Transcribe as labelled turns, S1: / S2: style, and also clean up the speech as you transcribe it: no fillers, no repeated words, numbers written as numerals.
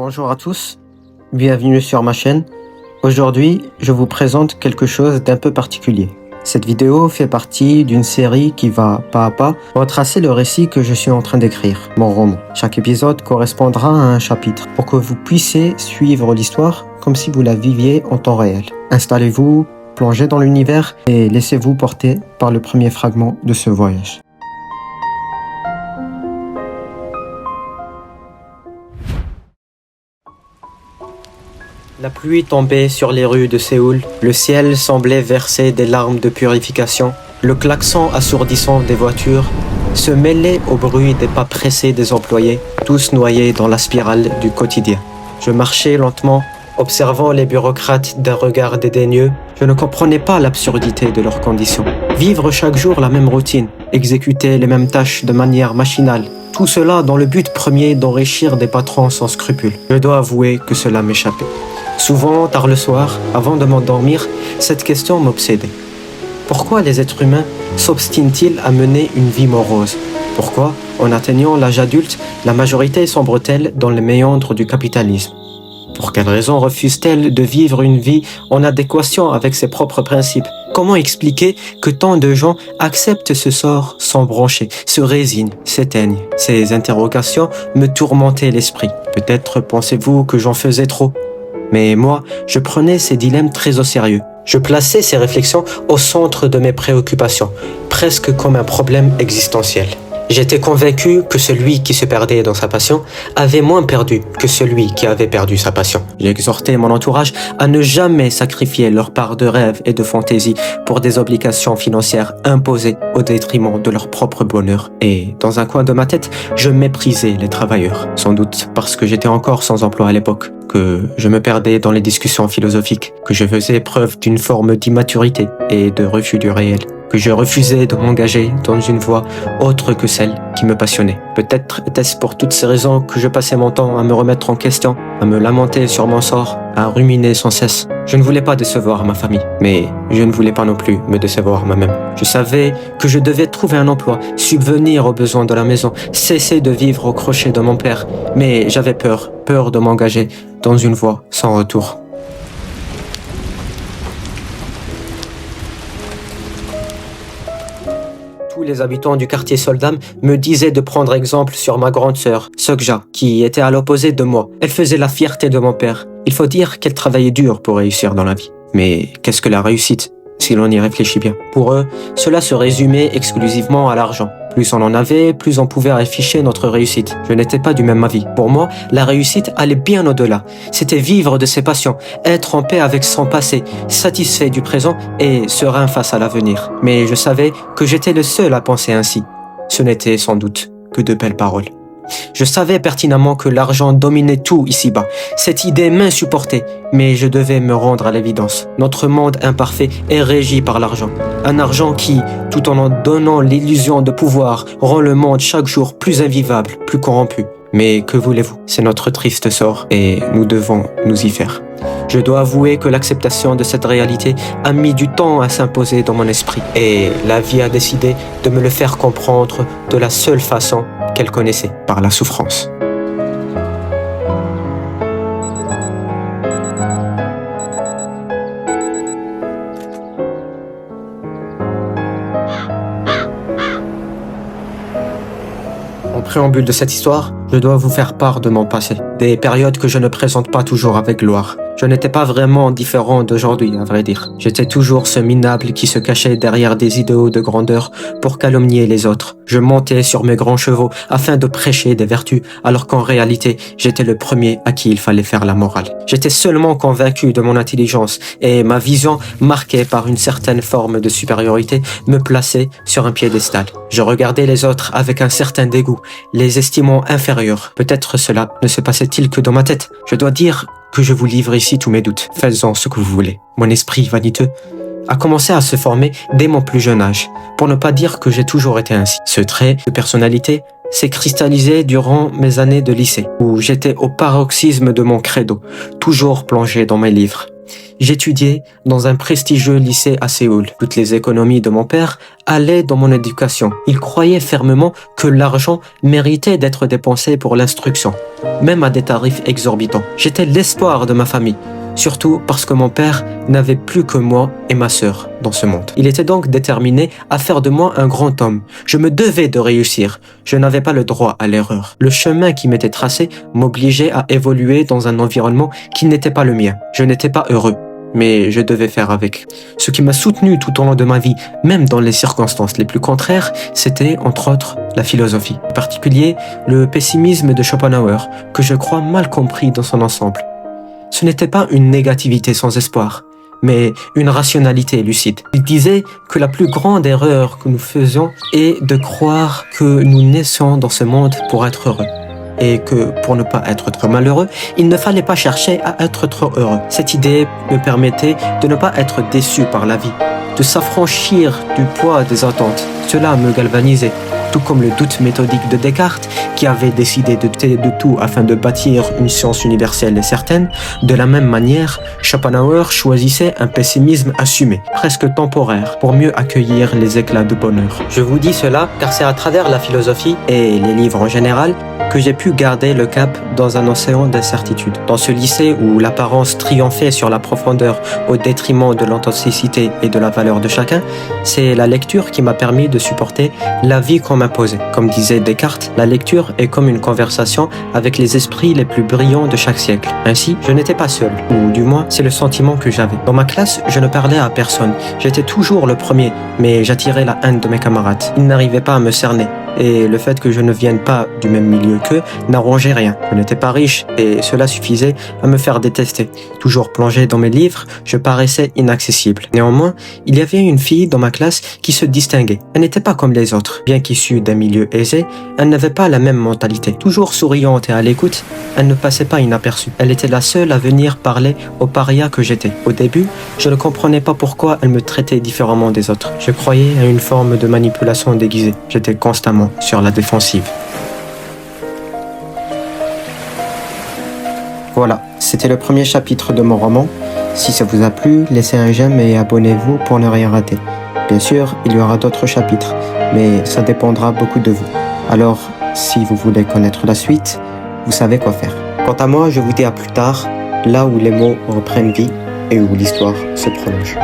S1: Bonjour à tous, bienvenue sur ma chaîne. Aujourd'hui, je vous présente quelque chose d'un peu particulier. Cette vidéo fait partie d'une série qui va, pas à pas, retracer le récit que je suis en train d'écrire, mon roman. Chaque épisode correspondra à un chapitre, pour que vous puissiez suivre l'histoire comme si vous la viviez en temps réel. Installez-vous, plongez dans l'univers et laissez-vous porter par le premier fragment de ce voyage. La pluie tombait sur les rues de Séoul, le ciel semblait verser des larmes de purification, le klaxon assourdissant des voitures se mêlait au bruit des pas pressés des employés, tous noyés dans la spirale du quotidien. Je marchais lentement, observant les bureaucrates d'un regard dédaigneux. Je ne comprenais pas l'absurdité de leurs conditions. Vivre chaque jour la même routine, exécuter les mêmes tâches de manière machinale, tout cela dans le but premier d'enrichir des patrons sans scrupules. Je dois avouer que cela m'échappait. Souvent, tard le soir, avant de m'endormir, cette question m'obsédait. Pourquoi les êtres humains s'obstinent-ils à mener une vie morose? Pourquoi, en atteignant l'âge adulte, la majorité sombre-t-elle dans les méandres du capitalisme? Pour quelles raisons refuse-t-elle de vivre une vie en adéquation avec ses propres principes? Comment expliquer que tant de gens acceptent ce sort sans broncher, se résignent, s'éteignent? Ces interrogations me tourmentaient l'esprit. Peut-être pensez-vous que j'en faisais trop? Mais moi, je prenais ces dilemmes très au sérieux. Je plaçais ces réflexions au centre de mes préoccupations, presque comme un problème existentiel. J'étais convaincu que celui qui se perdait dans sa passion avait moins perdu que celui qui avait perdu sa passion. J'exhortais mon entourage à ne jamais sacrifier leur part de rêve et de fantaisie pour des obligations financières imposées au détriment de leur propre bonheur. Et dans un coin de ma tête, je méprisais les travailleurs. Sans doute parce que j'étais encore sans emploi à l'époque, que je me perdais dans les discussions philosophiques, que je faisais preuve d'une forme d'immaturité et de refus du réel, que je refusais de m'engager dans une voie autre que celle qui me passionnait. Peut-être était-ce pour toutes ces raisons que je passais mon temps à me remettre en question, à me lamenter sur mon sort, à ruminer sans cesse. Je ne voulais pas décevoir ma famille, mais je ne voulais pas non plus me décevoir moi-même. Je savais que je devais trouver un emploi, subvenir aux besoins de la maison, cesser de vivre au crochet de mon père, mais j'avais peur de m'engager dans une voie sans retour. Tous les habitants du quartier Soldam me disaient de prendre exemple sur ma grande sœur, Sokja, qui était à l'opposé de moi. Elle faisait la fierté de mon père. Il faut dire qu'elle travaillait dur pour réussir dans la vie. Mais qu'est-ce que la réussite, si l'on y réfléchit bien? Pour eux, cela se résumait exclusivement à l'argent. Plus on en avait, plus on pouvait afficher notre réussite. Je n'étais pas du même avis. Pour moi, la réussite allait bien au-delà. C'était vivre de ses passions, être en paix avec son passé, satisfait du présent et serein face à l'avenir. Mais je savais que j'étais le seul à penser ainsi. Ce n'était sans doute que de belles paroles. Je savais pertinemment que l'argent dominait tout ici-bas. Cette idée m'insupportait, mais je devais me rendre à l'évidence. Notre monde imparfait est régi par l'argent. Un argent qui, tout en donnant l'illusion de pouvoir, rend le monde chaque jour plus invivable, plus corrompu. Mais que voulez-vous? C'est notre triste sort et nous devons nous y faire. Je dois avouer que l'acceptation de cette réalité a mis du temps à s'imposer dans mon esprit. Et la vie a décidé de me le faire comprendre de la seule façon qu'elle connaissait, par la souffrance. En préambule de cette histoire, je dois vous faire part de mon passé. Des périodes que je ne présente pas toujours avec gloire. Je n'étais pas vraiment différent d'aujourd'hui, à vrai dire. J'étais toujours ce minable qui se cachait derrière des idéaux de grandeur pour calomnier les autres. Je montais sur mes grands chevaux afin de prêcher des vertus, alors qu'en réalité, j'étais le premier à qui il fallait faire la morale. J'étais seulement convaincu de mon intelligence et ma vision, marquée par une certaine forme de supériorité, me plaçait sur un piédestal. Je regardais les autres avec un certain dégoût, les estimant inférieurs. Peut-être cela ne se passait-il que dans ma tête. Je dois dire que je vous livre ici tous mes doutes. Faites-en ce que vous voulez. Mon esprit vaniteux a commencé à se former dès mon plus jeune âge, pour ne pas dire que j'ai toujours été ainsi. Ce trait de personnalité s'est cristallisé durant mes années de lycée, où j'étais au paroxysme de mon credo, toujours plongé dans mes livres. J'étudiais dans un prestigieux lycée à Séoul. Toutes les économies de mon père allaient dans mon éducation. Il croyait fermement que l'argent méritait d'être dépensé pour l'instruction, même à des tarifs exorbitants. J'étais l'espoir de ma famille, surtout parce que mon père n'avait plus que moi et ma sœur dans ce monde. Il était donc déterminé à faire de moi un grand homme. Je me devais de réussir. Je n'avais pas le droit à l'erreur. Le chemin qui m'était tracé m'obligeait à évoluer dans un environnement qui n'était pas le mien. Je n'étais pas heureux, mais je devais faire avec. Ce qui m'a soutenu tout au long de ma vie, même dans les circonstances les plus contraires, c'était, entre autres, la philosophie. En particulier, le pessimisme de Schopenhauer, que je crois mal compris dans son ensemble. Ce n'était pas une négativité sans espoir, mais une rationalité lucide. Il disait que la plus grande erreur que nous faisons est de croire que nous naissons dans ce monde pour être heureux. Et que pour ne pas être trop malheureux, il ne fallait pas chercher à être trop heureux. Cette idée me permettait de ne pas être déçu par la vie, de s'affranchir du poids des attentes. Cela me galvanisait, tout comme le doute méthodique de Descartes, qui avait décidé de douter de tout afin de bâtir une science universelle et certaine. De la même manière, Schopenhauer choisissait un pessimisme assumé, presque temporaire, pour mieux accueillir les éclats de bonheur. Je vous dis cela car c'est à travers la philosophie et les livres en général que j'ai pu garder le cap dans un océan d'incertitude. Dans ce lycée où l'apparence triomphait sur la profondeur au détriment de l'authenticité et de la valeur de chacun, c'est la lecture qui m'a permis de supporter la vie qu'on m'imposait. Comme disait Descartes, la lecture est comme une conversation avec les esprits les plus brillants de chaque siècle. Ainsi, je n'étais pas seul, ou du moins, c'est le sentiment que j'avais. Dans ma classe, je ne parlais à personne. J'étais toujours le premier, mais j'attirais la haine de mes camarades. Ils n'arrivaient pas à me cerner. Et le fait que je ne vienne pas du même milieu qu'eux n'arrangeait rien. Je n'étais pas riche et cela suffisait à me faire détester. Toujours plongé dans mes livres, je paraissais inaccessible. Néanmoins, il y avait une fille dans ma classe qui se distinguait. Elle n'était pas comme les autres. Bien qu'issue d'un milieu aisé, elle n'avait pas la même mentalité. Toujours souriante et à l'écoute, elle ne passait pas inaperçue. Elle était la seule à venir parler au paria que j'étais. Au début, je ne comprenais pas pourquoi elle me traitait différemment des autres. Je croyais à une forme de manipulation déguisée. J'étais constamment sur la défensive. Voilà, c'était le premier chapitre de mon roman. Si ça vous a plu, laissez un j'aime et abonnez-vous pour ne rien rater. Bien sûr, il y aura d'autres chapitres, mais ça dépendra beaucoup de vous. Alors, si vous voulez connaître la suite, vous savez quoi faire. Quant à moi, je vous dis à plus tard, là où les mots reprennent vie et où l'histoire se prolonge.